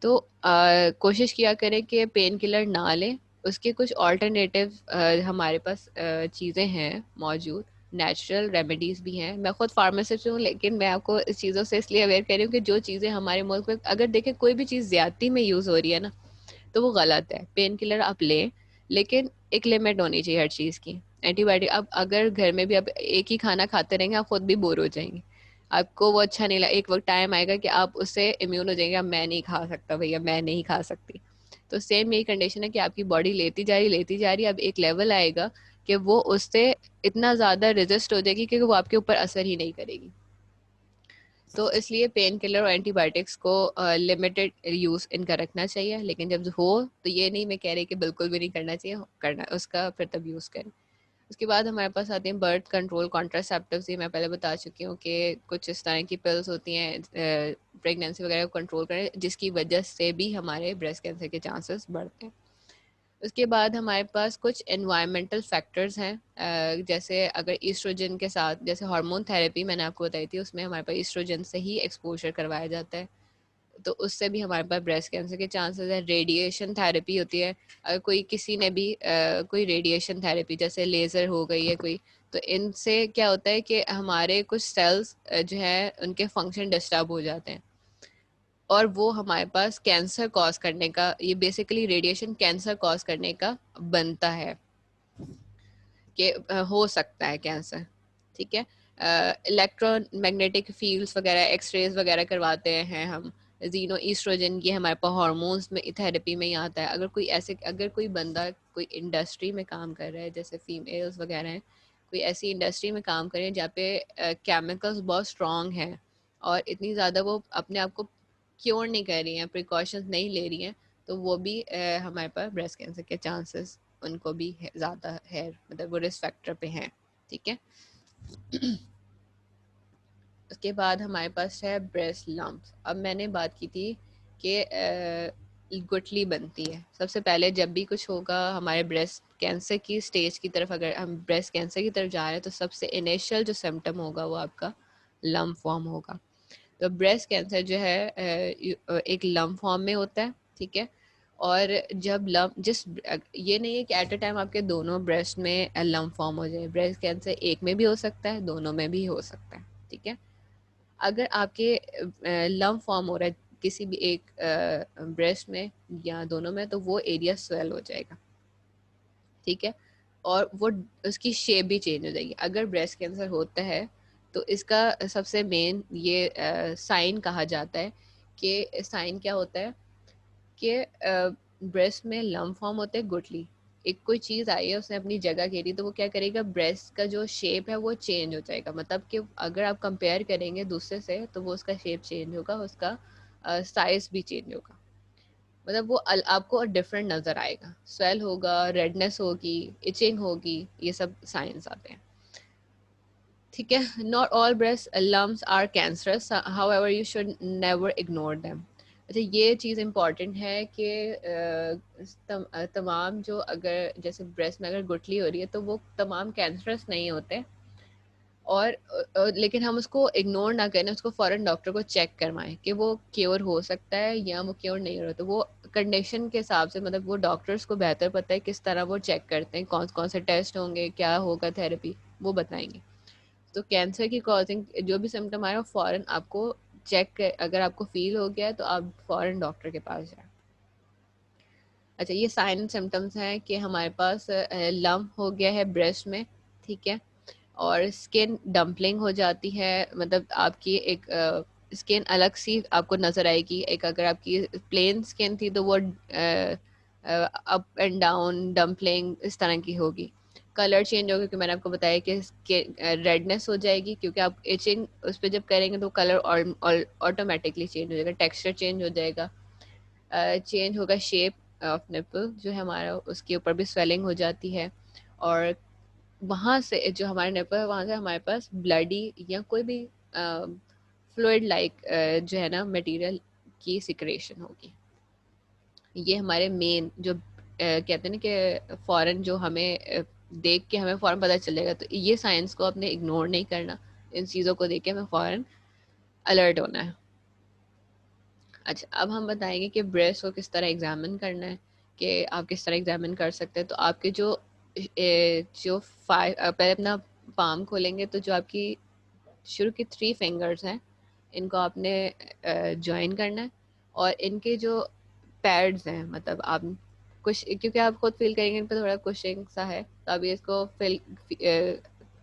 तो कोशिश किया करें कि पेन किलर ना लें, उसके कुछ ऑल्टरनेटिव हमारे पास चीज़ें हैं मौजूद, नेचुरल रेमेडीज़ भी हैं। मैं खुद फार्मासिस्ट हूँ, लेकिन मैं आपको इस चीज़ों से इसलिए अवेयर कर रही हूँ कि जो चीज़ें हमारे मुल्क में, अगर देखें कोई भी चीज़ ज़्यादती में यूज़ हो रही है ना, तो वो गलत है। पेन किलर आप लें, लेकिन एक लिमिट होनी चाहिए हर चीज़ की। एंटीबायोटिक, अब अगर घर में भी आप एक ही खाना खाते रहेंगे, आप खुद भी बोर हो जाएंगे, आपको वो अच्छा नहीं लगा। एक वक्त टाइम आएगा कि आप उससे इम्यून हो जाएंगे, अब मैं नहीं खा सकता भैया, मैं नहीं खा सकती। तो सेम यही कंडीशन है कि आपकी बॉडी लेती जा रही है, अब एक लेवल आएगा कि वो उससे इतना ज़्यादा रेजिस्ट हो जाएगी कि वो आपके ऊपर असर ही नहीं करेगी। तो इसलिए पेन किलर और एंटीबायोटिक्स को लिमिटेड यूज़ इनका रखना चाहिए, लेकिन जब हो तो ये नहीं मैं कह रही कि बिल्कुल भी नहीं करना चाहिए, करना उसका फिर तब यूज़ करें। उसके बाद हमारे पास आते हैं बर्थ कंट्रोल कॉन्ट्रासेप्टिव्स। ये मैं पहले बता चुकी हूँ कि कुछ इस तरह की पिल्स होती हैं प्रेगनेंसी वगैरह को कंट्रोल करें, जिसकी वजह से भी हमारे ब्रेस्ट कैंसर के चांसेस बढ़ते हैं। उसके बाद हमारे पास कुछ एनवायरमेंटल फैक्टर्स हैं, जैसे अगर ईस्ट्रोजन के साथ, जैसे हार्मोन थेरेपी मैंने आपको बताई थी, उसमें हमारे पास ईस्ट्रोजन से ही एक्सपोजर करवाया जाता है, तो उससे भी हमारे पास ब्रेस्ट कैंसर के चांसेस है। रेडिएशन थेरेपी होती है, अगर कोई किसी ने भी कोई रेडिएशन थेरेपी जैसे लेज़र हो गई है कोई, तो इनसे क्या होता है कि हमारे कुछ सेल्स जो है उनके फंक्शन डिस्टर्ब हो जाते हैं, और वो हमारे पास कैंसर कॉज करने का, ये बेसिकली रेडिएशन कैंसर कॉज करने का बनता है कि हो सकता है कैंसर। ठीक है, इलेक्ट्रॉन मैग्नेटिक फील्ड्स वगैरह, एक्सरेज वगैरह करवाते हैं हम। जीनो ईस्ट्रोजन ये हमारे पास हार्मोन्स में थेरेपी में ही आता है। अगर कोई बंदा कोई इंडस्ट्री में काम कर रहा है, जैसे फीमेल्स वगैरह हैं, कोई ऐसी इंडस्ट्री में काम कर रहे हैं जहाँ पे केमिकल्स बहुत स्ट्रॉन्ग हैं और इतनी ज़्यादा वो अपने आप को क्योर नहीं कर रही हैं, प्रिकॉशंस नहीं ले रही हैं, तो वो भी हमारे पास ब्रेस्ट कैंसर के चांसेस उनको भी ज़्यादा है, मतलब वो रिस्क फैक्टर पे हैं। ठीक है, उसके बाद हमारे पास है ब्रेस्ट लम्प्स। अब मैंने बात की थी कि गुठली बनती है सबसे पहले जब भी कुछ होगा हमारे ब्रेस्ट कैंसर की स्टेज की तरफ, अगर हम ब्रेस्ट कैंसर की तरफ जा रहे हैं तो सबसे इनिशियल जो सिम्टम होगा वो आपका लम्प फॉर्म होगा। तो ब्रेस्ट कैंसर जो है एक लम्प फॉर्म में होता है। ठीक है, और जब लम्प ये नहीं है कि एट अ टाइम आपके दोनों ब्रेस्ट में लम्प फॉर्म हो जाए। ब्रेस्ट कैंसर एक में भी हो सकता है, दोनों में भी हो सकता है। ठीक है, अगर आपके लम्प फॉर्म हो रहा है किसी भी एक ब्रेस्ट में या दोनों में, तो वो एरिया स्वेल हो जाएगा। ठीक है, और वो उसकी शेप भी चेंज हो जाएगी। अगर ब्रेस्ट कैंसर होता है तो इसका सबसे मेन ये साइन कहा जाता है कि साइन क्या होता है कि ब्रेस्ट में लम्प फॉर्म होते हैं, गुठली, एक कोई चीज़ आई है उसने अपनी जगह घेरी, तो वो क्या करेगा, ब्रेस्ट का जो शेप है वो चेंज हो जाएगा। मतलब कि अगर आप कंपेयर करेंगे दूसरे से तो वो उसका शेप चेंज होगा, उसका साइज भी चेंज होगा, मतलब वो आपको डिफरेंट नज़र आएगा, स्वेल होगा, रेडनेस होगी, इचिंग होगी, ये सब साइंस आते हैं। ठीक है, not all breast lumps are cancerous, however you should never ignore them. अच्छा, ये चीज़ इम्पॉर्टेंट है कि तमाम जो, अगर जैसे ब्रेस्ट में अगर गुठली हो रही है तो वो तमाम कैंसरस नहीं होते, और लेकिन हम उसको इग्नोर ना करें, उसको फ़ौरन डॉक्टर को चेक करवाएं कि वो क्योर हो सकता है या वो क्योर नहीं हो रहा। तो वो कंडीशन के हिसाब से, मतलब वो डॉक्टर्स को बेहतर पता है किस तरह वो चेक करते हैं, कौन कौन से टेस्ट होंगे, क्या होगा थेरेपी, वो बताएंगे। तो कैंसर की कॉजिंग जो भी सिम्टम आए वो फ़ौरन आपको चेक, अगर आपको फील हो गया तो आप फ़ौरन डॉक्टर के पास जाएं। अच्छा, ये साइन सिम्टम्स हैं कि हमारे पास लम्प हो गया है ब्रेस्ट में। ठीक है, और स्किन डम्पलिंग हो जाती है, मतलब आपकी एक स्किन अलग सी आपको नज़र आएगी। एक अगर आपकी प्लेन स्किन थी तो वो अप एंड डाउन डम्पलिंग इस तरह की होगी। कलर चेंज होगा, क्योंकि मैंने आपको बताया कि रेडनेस हो जाएगी, क्योंकि आप इचिंग उस पर जब करेंगे तो कलर ऑटोमेटिकली चेंज हो जाएगा, टेक्सचर चेंज हो जाएगा, चेंज होगा शेप ऑफ निपल जो है हमारा, उसके ऊपर भी स्वेलिंग हो जाती है, और वहाँ से जो हमारे निपल है वहाँ से हमारे पास ब्लडी या कोई भी फ्लूइड लाइक जो है ना मटेरियल की सिक्रेशन होगी। ये हमारे मेन जो कहते हैं ना कि फ़ौरन जो हमें देख के हमें फ़ौरन पता चलेगा, तो ये साइंस को आपने इग्नोर नहीं करना, इन चीज़ों को देख के हमें फ़ौरन अलर्ट होना है। अच्छा, अब हम बताएंगे कि ब्रेस्ट को किस तरह एग्जामिन करना है, कि आप किस तरह एग्जामिन कर सकते हैं। तो आपके जो पहले अपना पाम खोलेंगे, तो जो आपकी शुरू की 3 फिंगर्स हैं इनको आपने ज्वाइन करना है, और इनके जो पैड्स हैं, मतलब आप कुछ, क्योंकि आप खुद फील करेंगे इन पर थोड़ा कुशिंग सा है, तो अभी इसको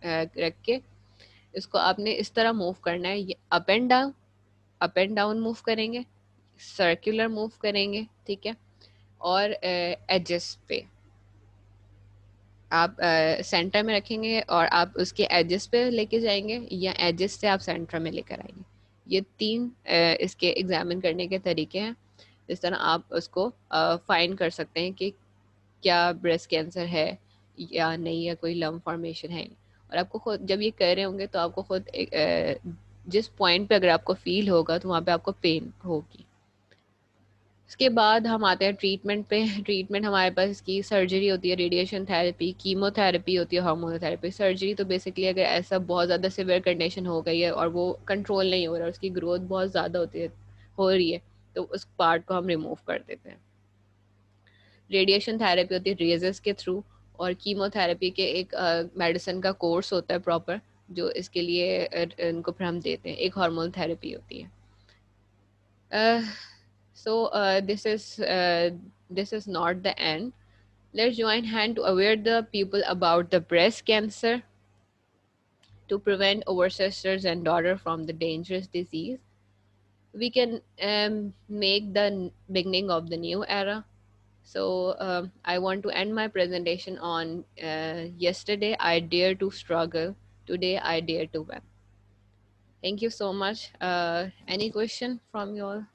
रख के इसको आपने इस तरह मूव करना है, अप एंड डाउन मूव करेंगे, सर्कुलर मूव करेंगे। ठीक है, और एजेस पे आप सेंटर में रखेंगे और आप उसके एजेस पे लेके जाएंगे, या एजेस से आप सेंटर में लेकर आएंगे। ये 3 इसके एग्जामिन करने के तरीके हैं, इस तरह आप उसको फाइंड कर सकते हैं कि क्या ब्रेस्ट कैंसर है या नहीं, या कोई लम्प फॉर्मेशन है नहीं। और आपको खुद जब ये कर रहे होंगे तो आपको खुद जिस पॉइंट पे अगर आपको फील होगा तो वहाँ पे आपको पेन होगी। उसके बाद हम आते हैं ट्रीटमेंट पे। ट्रीटमेंट हमारे पास इसकी सर्जरी होती है, रेडिएशन थेरेपी, कीमोथेरेपी होती है, हार्मोनोथेरेपी। सर्जरी तो बेसिकली अगर ऐसा बहुत ज़्यादा सिवियर कंडीशन हो गई है और वो कंट्रोल नहीं हो रहा, उसकी ग्रोथ बहुत ज़्यादा हो रही है, तो उस पार्ट को हम रिमूव कर देते हैं। रेडिएशन थेरेपी होती है रेजर्स के थ्रू, और कीमोथेरेपी के एक मेडिसिन का कोर्स होता है प्रॉपर, जो इसके लिए इनको फिर हम देते हैं। एक हार्मोन थेरेपी होती है। This is not the end. Let's join hand to aware the people about the breast cancer to prevent our sisters and daughter from the dangerous disease. We can make the beginning of the new era. So I want to end my presentation on yesterday I dare to struggle, today I dare to win. Thank you so much. Any question from you all?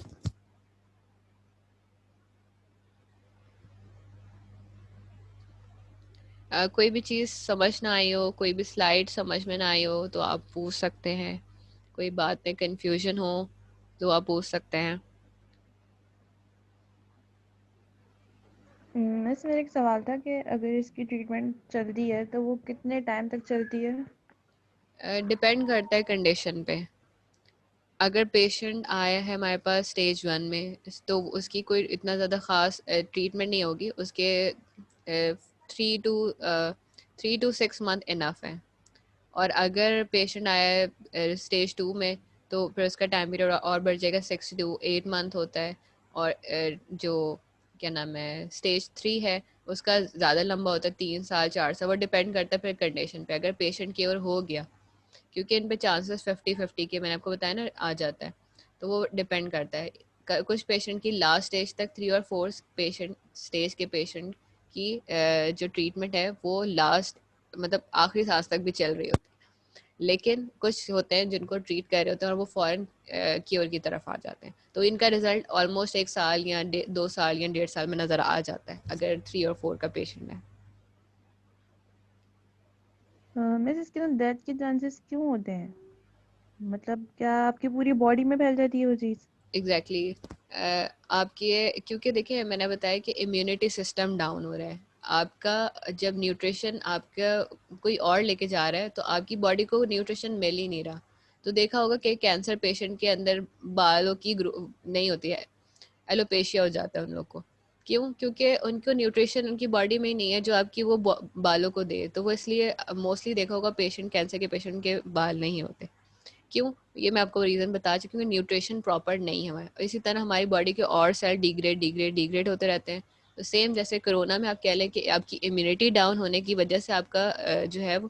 कोई भी चीज़ समझ ना आई हो, कोई भी स्लाइड समझ में ना आई हो तो आप पूछ सकते हैं। कोई बात में कंफ्यूजन हो तो आप पूछ सकते हैं। मिस, मेरा एक सवाल था कि अगर इसकी ट्रीटमेंट चलती है तो वो कितने टाइम तक चलती है? डिपेंड करता है कंडीशन पे। अगर पेशेंट आया है हमारे पास स्टेज 1 में, तो उसकी कोई इतना ज़्यादा ख़ास ट्रीटमेंट नहीं होगी। उसके 3 to 6 मंथ इनफ है। और अगर पेशेंट आया है स्टेज 2 में, तो फिर उसका टाइम पीरियड और बढ़ जाएगा, 6 to 8 मंथ होता है। और जो क्या नाम है स्टेज 3 है, उसका ज़्यादा लंबा होता है, 3 साल 4 साल। वो डिपेंड करता है फिर कंडीशन पे। अगर पेशेंट क्योर हो गया, क्योंकि इन पे चांसेस 50-50 के मैंने आपको बताया ना आ जाता है, तो वो डिपेंड करता है। कुछ पेशेंट की लास्ट स्टेज तक, 3 और 4 पेशेंट स्टेज के पेशेंट की जो ट्रीटमेंट है वो लास्ट मतलब आखिरी सांस तक भी चल रही होती है। लेकिन कुछ होते हैं जिनको ट्रीट कर रहे होते हैं और वो फौरन क्योर की तरफ आ जाते हैं, तो इनका रिजल्ट ऑलमोस्ट 1 साल या 2 साल या 1.5 साल में नज़र आ जाता है अगर 3 और 4 का पेशेंट है। मिस, इसके ना डेथ के चांसेस क्यों होते हैं? मतलब क्या आपकी पूरी बॉडी में फैल जाती है वो चीज़? एग्जैक्टली आपकी क्योंकि देखिए मैंने बताया कि इम्यूनिटी सिस्टम डाउन हो रहा है आपका। जब न्यूट्रिशन आपका कोई और लेके जा रहा है तो आपकी बॉडी को न्यूट्रिशन मिल ही नहीं रहा। तो देखा होगा कि कैंसर पेशेंट के अंदर बालों की नहीं होती है, एलोपेशिया हो जाता है उन लोग को। क्यों? क्योंकि उनको न्यूट्रिशन उनकी बॉडी में ही नहीं है जो आपकी वो बालों को दे। तो वो इसलिए मोस्टली देखा होगा पेशेंट, कैंसर के पेशेंट के बाल नहीं होते। क्यों? ये मैं आपको रीज़न बता चुकी हूँ, न्यूट्रिशन प्रॉपर नहीं है हमारा। इसी तरह हमारी बॉडी के और सेल डिग्रेड होते रहते हैं। तो सेम जैसे कोरोना में आप कह लें कि आपकी इम्यूनिटी डाउन होने की वजह से आपका जो है वो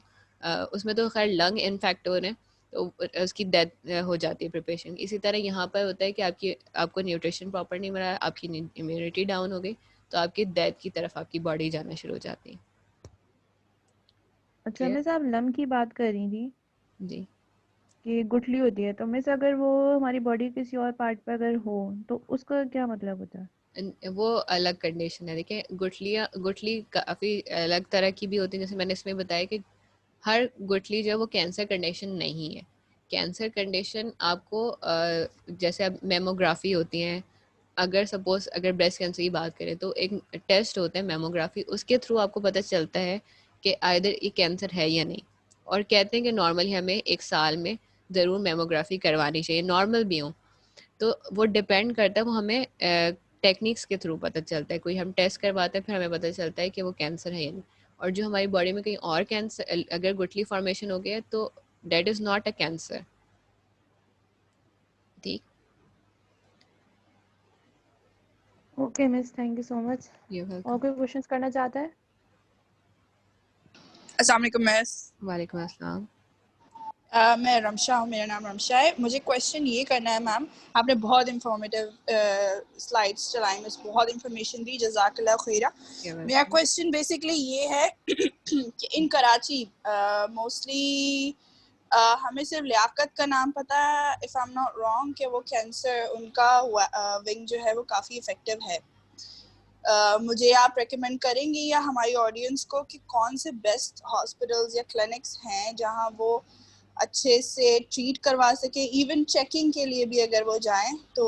उसमें तो खैर लंग इन्फेक्ट हो रहे हैं, तो उसकी डेथ हो जाती है फिर पेशेंट। इसी तरह यहाँ पर होता है कि आपको न्यूट्रिशन प्रॉपर नहीं मिला, आपकी इम्यूनिटी डाउन हो गई, तो आपकी डेथ की तरफ आपकी बॉडी जाना शुरू हो जाती है। अच्छा क्लियर? मिस, आप लम की बात कर रही थी जी। कि गुठली होती है, तो मिस अगर वो हमारी बॉडी किसी और पार्ट पे अगर हो तो उसका क्या मतलब होता है? वो अलग कंडीशन है। देखिए गुठली काफ़ी अलग तरह की भी होती है। जैसे मैंने इसमें बताया कि हर गुठली जो है वो कैंसर कंडीशन नहीं है। कैंसर कंडीशन आपको जैसे अब मेमोग्राफी होती है, अगर सपोज अगर ब्रेस्ट कैंसर की बात करें तो एक टेस्ट होता है मेमोग्राफी, उसके थ्रू आपको पता चलता है कि आइदर ये कैंसर है या नहीं। और कहते हैं कि नॉर्मली हमें 1 साल में ज़रूर मेमोग्राफी करवानी चाहिए, नॉर्मल भी हो। तो वो डिपेंड करता है, वो हमें टेक्निक्स के थ्रू पता चलता है। कोई हम टेस्ट करवाते हैं फिर हमें पता चलता है कि वो कैंसर है या नहीं। और जो हमारी बॉडी में कहीं और कैंसर अगर गुठली फॉर्मेशन हो गया है तो that is not a cancer. ठीक। Okay miss, thank you so much. You are welcome. कोई क्वेश्चंस करना चाहता है? अस्सलाम वालेकुम मिस। वालेकुम अस्सलाम। मैं रमशा हूँ, मेरा नाम रमशा है। मुझे क्वेश्चन ये करना है मैम, आपने बहुत इंफॉर्मेटिव स्लाइड्स चलाई, मिस बहुत इंफॉर्मेशन दी, जज़ाकल्लाह खैरा। यू मेरा वेलकम। क्वेश्चन बेसिकली ये है कि इन कराची मोस्टली हमें सिर्फ लियाकत का नाम पता है, if I am not wrong, कि वो कैंसर उनका विंग जो है वो काफ़ी इफ़ेक्टिव है। मुझे आप रेकमेंड करेंगी या हमारी ऑडियंस को कि कौन से बेस्ट हॉस्पिटल्स या क्लिनिक्स हैं जहां वो अच्छे से ट्रीट करवा सके, इवन चेकिंग के लिए भी अगर वो जाएं तो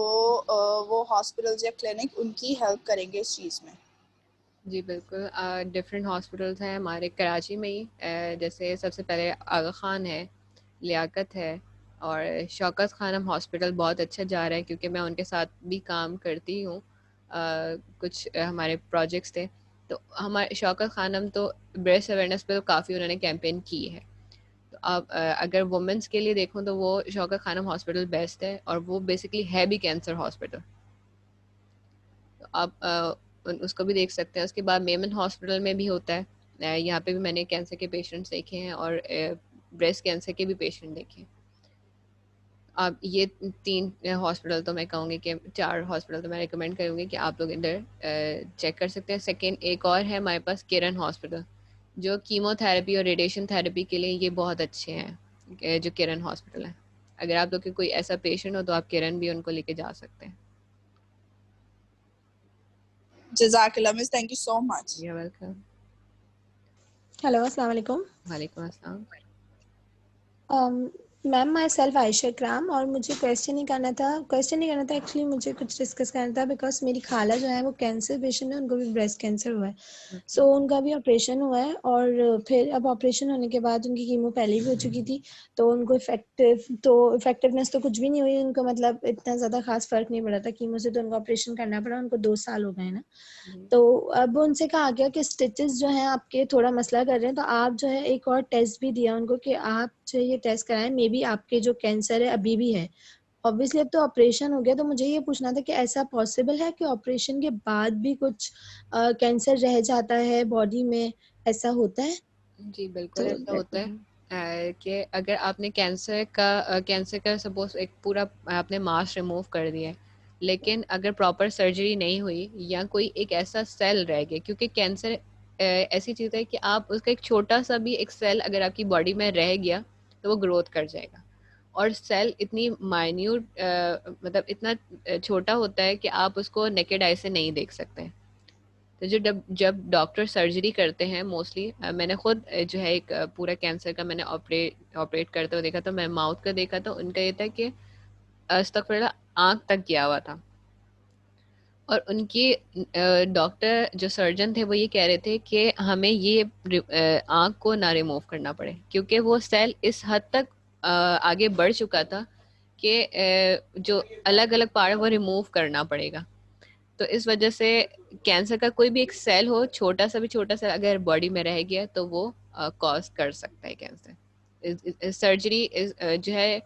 वो हॉस्पिटल्स या क्लिनिक उनकी हेल्प करेंगे इस चीज़ में? जी बिल्कुल, डिफरेंट हॉस्पिटल्स हैं हमारे कराची में ही। जैसे सबसे पहले आगा खान है, लियाकत है, और शौकत खानम हॉस्पिटल बहुत अच्छा जा रहा है क्योंकि मैं उनके साथ भी काम करती हूँ। कुछ हमारे प्रोजेक्ट्स थे, तो हमारे शौकत खानम तो ब्रेस्ट अवेयरनेस पे तो काफ़ी उन्होंने कैंपेन की है। तो अब अगर वुमेंस के लिए देखूँ तो वो शौकत खानम हॉस्पिटल बेस्ट है, और वो बेसिकली है भी कैंसर हॉस्पिटल, तो आप उसको भी देख सकते हैं। उसके बाद मेमन हॉस्पिटल में भी होता है, यहाँ पे भी मैंने कैंसर के पेशेंट्स देखे हैं और ब्रेस्ट कैंसर के भी पेशेंट देखे हैं। अब ये 3 हॉस्पिटल तो मैं कहूँगी कि 4 हॉस्पिटल तो मैं रिकमेंड करूँगी कि आप लोग इधर चेक कर सकते हैं। सेकेंड एक और है हमारे पास किरण हॉस्पिटल, जो कीमोथेरेपी और रेडिएशन थेरेपी के लिए ये बहुत अच्छे हैं, जो किरण हॉस्पिटल है। अगर आप लोग के कोई ऐसा पेशेंट हो तो आप किरण भी उनको लेके जा सकते हैं। जज़ाकल्लाह miss, thank you so much. You welcome. Hello, अस्सलाम वालेकुम। वालेकुम अस्सलाम। मैम, माई सेल्फ आयशा इकराम, और मुझे क्वेश्चन नहीं करना था एक्चुअली, मुझे कुछ डिस्कस करना था। बिकॉज मेरी खाला जो है वो कैंसर पेशेंट है, उनको भी ब्रेस्ट कैंसर हुआ है। सो उनका भी ऑपरेशन हुआ है, और फिर अब ऑपरेशन होने के बाद उनकी कीमो पहले भी हो चुकी थी, तो उनको इफेक्टिवनेस तो कुछ भी नहीं हुई उनको, मतलब इतना ज़्यादा खास फर्क नहीं पड़ा था कीमो से, तो उनको ऑपरेशन करना पड़ा। उनको 2 साल हो गए ना। तो अब उनसे कहा गया कि स्टिचेस जो हैं आपके थोड़ा मसला कर रहे हैं, तो आप जो है एक और टेस्ट भी दिया उनको कि आप जो ये टेस्ट कराएं, मे बी आपके जो कैंसर है अभी भी है। ऑब्वियसली अब तो ऑपरेशन हो गया, तो मुझे ये पूछना था कि ऐसा पॉसिबल है कि ऑपरेशन के बाद भी कुछ कैंसर रह जाता है बॉडी में, ऐसा होता है? जी बिल्कुल तो ऐसा होता है कि अगर आपने कैंसर का सपोज एक पूरा आपने मास रिमूव कर दिया है, लेकिन अगर प्रॉपर सर्जरी नहीं हुई या कोई एक ऐसा सेल रह गया, क्योंकि कैंसर ऐसी चीज़ है कि आप उसका एक छोटा सा भी एक सेल अगर आपकी बॉडी में रह गया तो वो ग्रोथ कर जाएगा। और सेल इतनी माइन्यूट मतलब इतना छोटा होता है कि आप उसको नेकेड आई से नहीं देख सकते। तो जो जब डॉक्टर सर्जरी करते हैं मोस्टली, मैंने खुद जो है एक पूरा कैंसर का मैंने ऑपरेट करते हुए देखा, तो मैं माउथ का देखा, तो उनका ये था कि अस्तगफिरुल्लाह आँख तक गया हुआ था। और उनकी डॉक्टर जो सर्जन थे वो ये कह रहे थे कि हमें ये आँख को ना रिमूव करना पड़े, क्योंकि वो सेल इस हद तक आगे बढ़ चुका था कि जो अलग अलग पार्ट वो रिमूव करना पड़ेगा। तो इस वजह से कैंसर का कोई भी एक सेल हो, छोटा सा भी छोटा सेल अगर बॉडी में रह गया तो वो कॉज कर सकता है कैंसर। सर्जरी जो है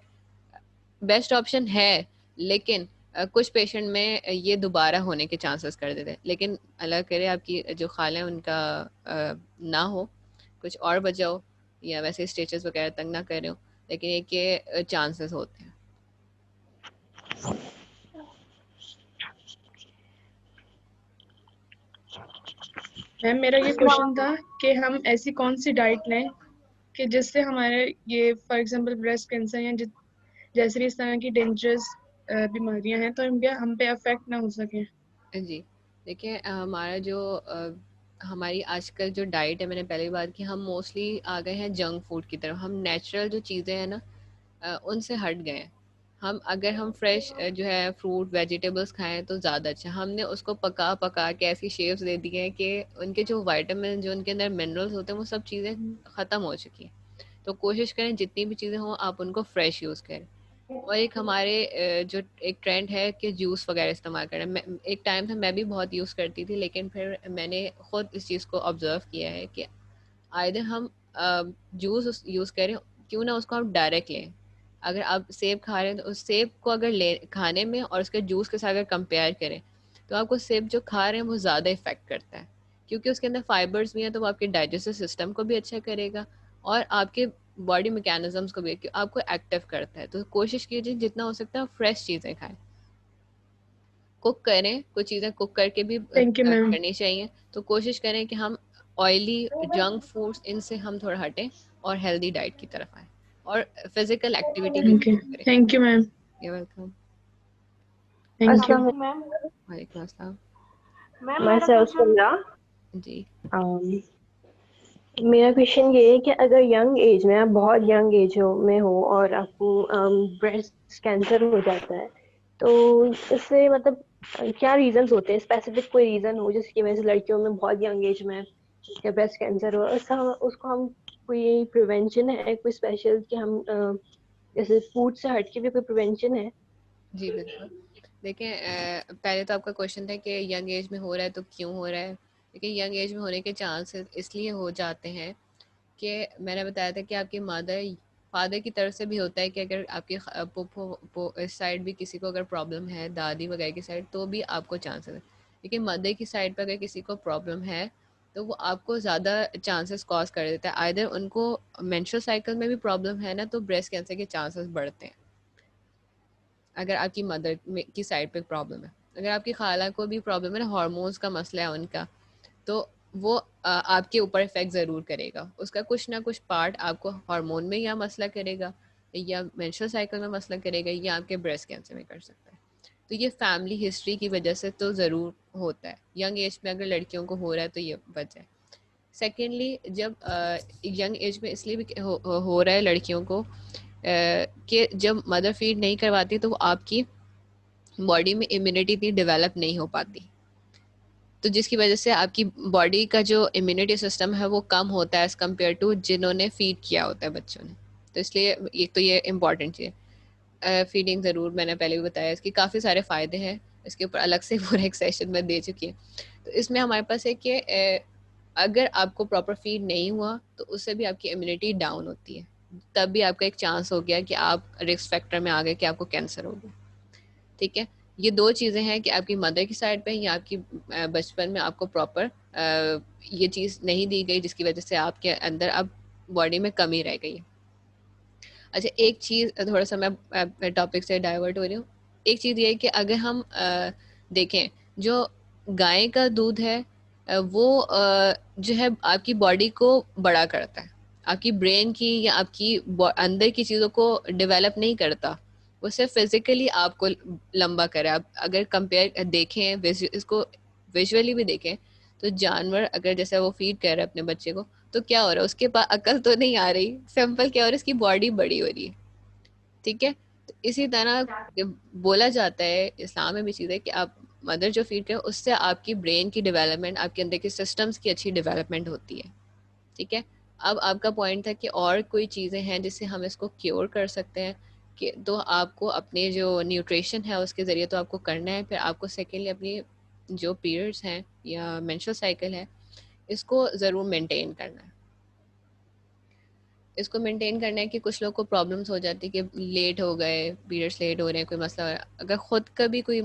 बेस्ट ऑप्शन है, लेकिन कुछ पेशेंट में ये दोबारा होने के चांसेस कर देते हैं। लेकिन अल्लाह करे आपकी जो खाला है उनका ना हो, कुछ और वजह हो, या वैसे स्टेचेस वगैरह तंग ना कर रहे हो, लेकिन एक ये चांसेस होते हैं। मैम, मेरा ये क्वेश्चन था कि हम ऐसी कौन सी डाइट लें कि जिससे हमारे ये फॉर एग्जांपल ब्रेस्ट कैंसर या जैसे इस तरह की डेंजरस बीमारियां हैं तो इनके हम पे अफेक्ट ना हो सके। जी देखिए, हमारा जो हमारी आजकल जो डाइट है, मैंने पहले बात की, हम मोस्टली आ गए हैं जंक फूड की तरफ। हम नेचुरल जो चीज़ें हैं ना, उनसे हट गए हैं। अगर हम फ्रेश जो है फ्रूट वेजिटेबल्स खाएं तो ज़्यादा अच्छा। हमने उसको पका पका के ऐसी शेप्स दे दी हैं कि उनके जो वाइटामिन, जो उनके अंदर मिनरल्स होते हैं, वो सब चीज़ें ख़त्म हो चुकी हैं। तो कोशिश करें जितनी भी चीज़ें हों आप उनको फ्रेश यूज़ करें। और एक हमारे जो एक ट्रेंड है कि जूस वगैरह इस्तेमाल करना, एक टाइम था मैं भी बहुत यूज़ करती थी, लेकिन फिर मैंने खुद इस चीज़ को ऑब्जर्व किया है कि आइदर हम जूस यूज़ करें, क्यों ना उसको हम डायरेक्ट लें। अगर आप सेब खा रहे हैं तो उस सेब को अगर ले खाने में और उसके जूस के साथ अगर कंपेयर करें, तो आपको सेब जो खा रहे हैं वो ज़्यादा इफ़ेक्ट करता है, क्योंकि उसके अंदर फाइबर्स भी हैं, तो वो आपके डाइजेस्टिव सिस्टम को भी अच्छा करेगा और आपके बॉडी मैकेनिज्म्स को भी आपको एक्टिव करता है। तो कोशिश कीजिए जितना हो सकता है फ्रेश चीज़ें खाएं। कुक करें, कुछ चीज़ें कुक करके भी थैंक यू मैम। करनी चाहिए। तो कोशिश करें कि हम ऑयली जंक फूड्स इनसे हम थोड़ा हटें और हेल्दी डाइट की तरफ आए, और फिजिकल एक्टिविटी भी ओके, करें। Thank you ma'am. You welcome. Thank you. अस्सलाम वालेकुम मैम। वालेकुम अस्सलाम। मैं सुनना जी मेरा क्वेश्चन ये है कि अगर यंग एज में, आप बहुत यंग एज में हो और आपको ब्रेस्ट कैंसर हो जाता है, तो इससे मतलब क्या रीजंस होते हैं? स्पेसिफिक कोई रीजन हो जिसकी वजह से लड़कियों में बहुत यंग एज में या ब्रेस्ट कैंसर हो, ऐसा उसको हम कोई प्रिवेंशन है कोई स्पेशल कि हम जैसे फूड से हट के भी कोई प्रिवेंशन है? जी बिल्कुल। देखिए पहले तो आपका क्वेश्चन था कि यंग एज में हो रहा है तो क्यों हो रहा है। देखिए यंग एज में होने के चांसेस इसलिए हो जाते हैं कि मैंने बताया था कि आपकी मदर फादर की तरफ से भी होता है कि अगर आपकी पुप्पो इस साइड भी किसी को अगर प्रॉब्लम है, दादी वगैरह की साइड, तो भी आपको चांसेस है। लेकिन मदर की साइड पर अगर किसी को प्रॉब्लम है तो वो आपको ज़्यादा चांसेस कॉज कर देता है। आइदर उनको मेंस्ट्रुअल साइकिल में भी प्रॉब्लम है ना, तो ब्रेस्ट कैंसर के चांसेस बढ़ते हैं अगर आपकी मदर की साइड पे प्रॉब्लम है। अगर आपकी खाला को भी प्रॉब्लम है ना, हार्मोन्स का मसला है उनका, तो वो आपके ऊपर इफेक्ट ज़रूर करेगा। उसका कुछ ना कुछ पार्ट आपको हार्मोन में या मसला करेगा, या मेंस्ट्रुअल साइकिल में मसला करेगा, या आपके ब्रेस्ट कैंसर में कर सकता है। तो ये फैमिली हिस्ट्री की वजह से तो ज़रूर होता है। यंग एज में अगर लड़कियों को हो रहा है तो ये वजह है। सेकेंडली, जब यंग एज में इसलिए भी हो रहा है लड़कियों को कि जब मदर फीड नहीं करवाती तो वो आपकी बॉडी में इम्यूनिटी इतनी डेवलप नहीं हो पाती, तो जिसकी वजह से आपकी बॉडी का जो इम्यूनिटी सिस्टम है वो कम होता है एज़ कम्पेयर टू जिन्होंने फीड किया होता है बच्चों ने। तो इसलिए एक तो ये इम्पॉर्टेंट चीज़ है। फीडिंग ज़रूर, मैंने पहले भी बताया, इसके काफ़ी सारे फ़ायदे हैं, इसके ऊपर अलग से पूरा एक सेशन में दे चुकी है। तो इसमें हमारे पास है कि अगर आपको प्रॉपर फीड नहीं हुआ तो उससे भी आपकी इम्यूनिटी डाउन होती है, तब भी आपका एक चांस हो गया कि आप रिस्क फैक्टर में आ गए कि आपको कैंसर हो गया। ठीक है, ये दो चीज़ें हैं कि आपकी मदर की साइड पे या आपकी बचपन में आपको प्रॉपर ये चीज़ नहीं दी गई, जिसकी वजह से आपके अंदर अब बॉडी में कमी रह गई है। अच्छा, एक चीज़, थोड़ा सा मैं टॉपिक से डाइवर्ट हो रही हूँ। एक चीज़ ये है कि अगर हम देखें, जो गाय का दूध है वो जो है आपकी बॉडी को बड़ा करता है, आपकी ब्रेन की या आपकी अंदर की चीज़ों को डेवलप नहीं करता, वो सिर्फ फिजिकली आपको लंबा करे। आप अगर कंपेयर देखें, इसको विजुअली भी देखें, तो जानवर अगर जैसे वो फीड कर रहा है अपने बच्चे को, तो क्या हो रहा है, उसके पास अकल तो नहीं आ रही, सिंपल क्या हो रहा है, इसकी बॉडी बड़ी हो रही है। ठीक है, तो इसी तरह बोला जाता है, इस्लाम में भी चीज़ है कि आप मदर जो फीड करें उससे आपकी ब्रेन की डेवलपमेंट, आपके अंदर के सिस्टम्स की अच्छी डेवलपमेंट होती है। ठीक है, अब आपका पॉइंट था कि और कोई चीज़ें हैं जिससे हम इसको क्योर कर सकते हैं, कि तो आपको अपने जो न्यूट्रिशन है उसके ज़रिए तो आपको करना है, फिर आपको सेकेंडली अपनी जो पीरियड्स हैं या मेंस्ट्रुअल साइकिल है इसको ज़रूर मेंटेन करना है। इसको मेंटेन करना है कि कुछ लोग को प्रॉब्लम्स हो जाती है कि लेट हो गए, पीरियड्स लेट हो रहे हैं, कोई मसला हो रहा है। अगर खुद का भी कोई